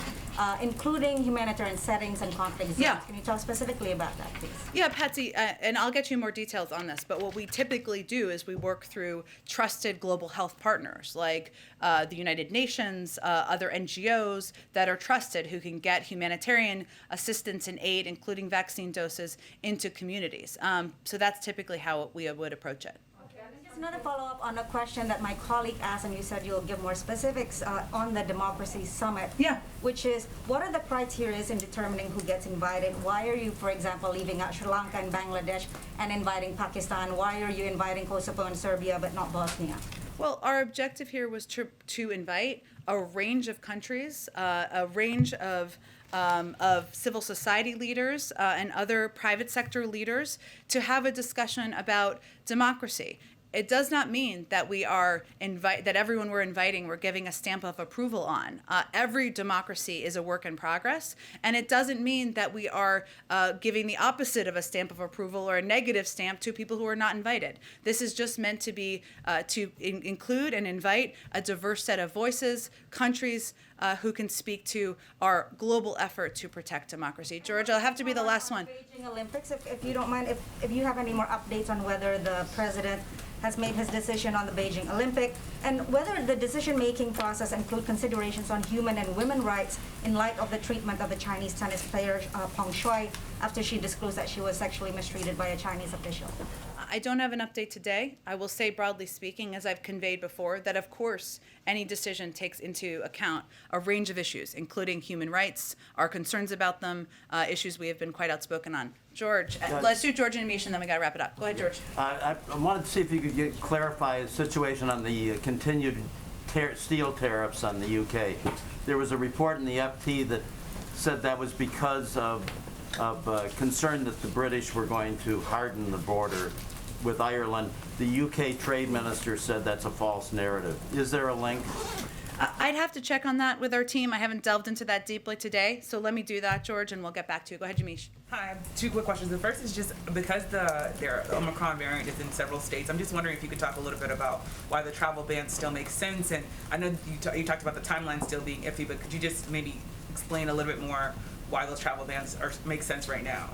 F: including humanitarian settings and conflict zones.
A: Yeah.
F: Can you talk specifically about that, please?
A: Yeah, Patsy, and I'll get you more details on this, but what we typically do is we work through trusted global health partners like the United Nations, other NGOs that are trusted who can get humanitarian assistance and aid, including vaccine doses, into communities. So that's typically how we would approach it.
F: Just another follow-up on a question that my colleague asked, and you said you'll give more specifics on the Democracy Summit.
A: Yeah.
F: Which is, what are the criteria in determining who gets invited? Why are you, for example, leaving out Sri Lanka and Bangladesh and inviting Pakistan? Why are you inviting Kosovo and Serbia but not Bosnia?
A: Well, our objective here was to invite a range of countries, a range of civil society leaders and other private sector leaders to have a discussion about democracy. It does not mean that we are that everyone we're inviting we're giving a stamp of approval on. Every democracy is a work in progress, and it doesn't mean that we are giving the opposite of a stamp of approval or a negative stamp to people who are not invited. This is just meant to be include and invite a diverse set of voices, countries, who can speak to our global effort to protect democracy. George, I'll have to be the last one.
C: Beijing Olympics, if you don't mind, if you have any more updates on whether the president has made his decision on the Beijing Olympic, and whether the decision-making process include considerations on human and women rights in light of the treatment of the Chinese tennis player Peng Shuai after she disclosed that she was sexually mistreated by a Chinese official.
A: I don't have an update today. I will say, broadly speaking, as I've conveyed before, that of course any decision takes into account a range of issues, including human rights, our concerns about them, issues we have been quite outspoken on. George, let's do George and Amish, and then we got to wrap it up. Go ahead, George.
D: I wanted to see if you could clarify the situation on the continued steel tariffs on the UK. There was a report in the FT that said that was because of concern that the British were going to harden the border with Ireland. The UK trade minister said that's a false narrative. Is there a link?
A: I'd have to check on that with our team. I haven't delved into that deeply today, so let me do that, George, and we'll get back to you. Go ahead, Jamish.
W: Hi, I have two quick questions. The first is just because the Omicron variant is in several states, I'm just wondering if you could talk a little bit about why the travel ban still makes sense. And I know you talked about the timeline still being iffy, but could you just maybe explain a little bit more why those travel bans make sense right now?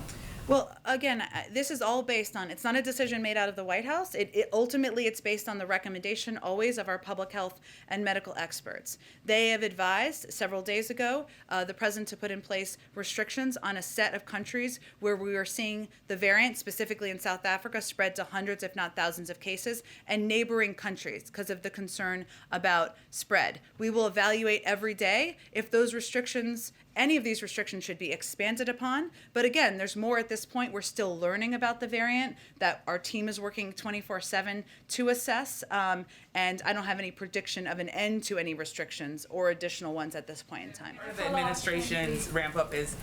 A: Well, again, this is all based on, it's not a decision made out of the White House. Ultimately, it's based on the recommendation always of our public health and medical experts. They have advised several days ago the president to put in place restrictions on a set of countries where we are seeing the variant, specifically in South Africa, spread to hundreds, if not thousands of cases, and neighboring countries because of the concern about spread. We will evaluate every day if those restrictions, any of these restrictions should be expanded upon. But again, there's more at this point. We're still learning about the variant that our team is working 24/7 to assess. And I don't have any prediction of an end to any restrictions or additional ones at this point in time.
W: Part of the administration's ramp up is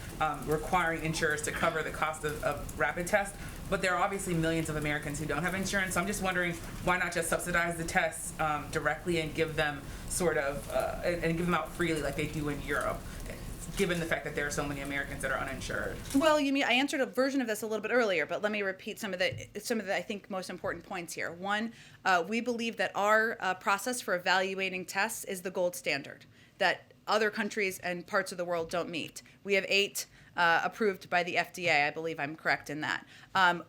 W: requiring insurers to cover the cost of rapid tests. But there are obviously millions of Americans who don't have insurance. So I'm just wondering why not just subsidize the tests directly and give them and give them out freely like they do in Europe, given the fact that there are so many Americans that are uninsured.
A: Well, you mean I answered a version of this a little bit earlier, but let me repeat some of the I think most important points here. One, we believe that our process for evaluating tests is the gold standard that other countries and parts of the world don't meet. We have 8 approved by the FDA. I believe I'm correct in that.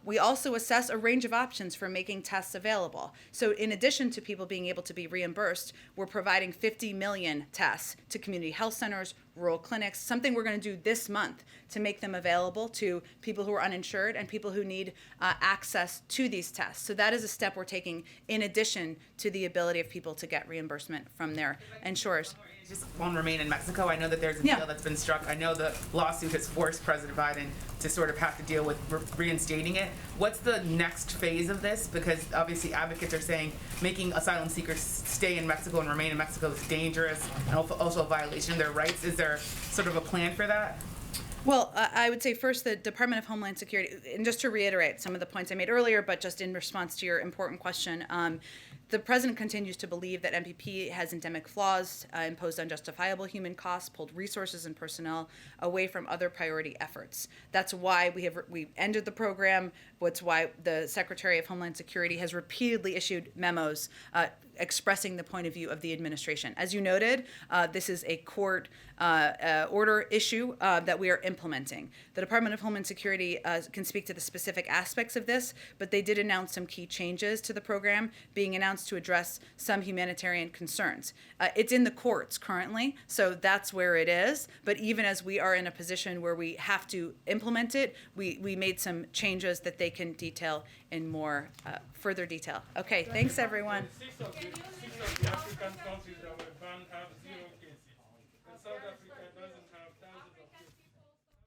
A: We also assess a range of options for making tests available. So in addition to people being able to be reimbursed, we're providing 50 million tests to community health centers, rural clinics, something we're going to do this month to make them available to people who are uninsured and people who need access to these tests. So that is a step we're taking in addition to the ability of people to get reimbursement from their insurers.
W: Just on remain in Mexico, I know that there's a deal that's been struck. I know the lawsuit has forced President Biden to sort of have to deal with reinstating it. What's the next phase of this? Because obviously advocates are saying making asylum seekers stay in Mexico and remain in Mexico is dangerous and also a violation of their rights. Is there sort of a plan for that?
A: Well, I would say first the Department of Homeland Security, and just to reiterate some of the points I made earlier, but just in response to your important question, the president continues to believe that MPP has endemic flaws, imposed unjustifiable human costs, pulled resources and personnel away from other priority efforts. That's why we ended the program. That's why the Secretary of Homeland Security has repeatedly issued memos expressing the point of view of the administration. As you noted, this is a court order issue that we are implementing. The Department of Homeland Security can speak to the specific aspects of this, but they did announce some key changes to the program being announced to address some humanitarian concerns. It's in the courts currently, so that's where it is. But even as we are in a position where we have to implement it, we made some changes that they can detail in more further detail. Okay, thanks everyone.
B: 6 of the African countries that were banned have 0 cases. In South Africa,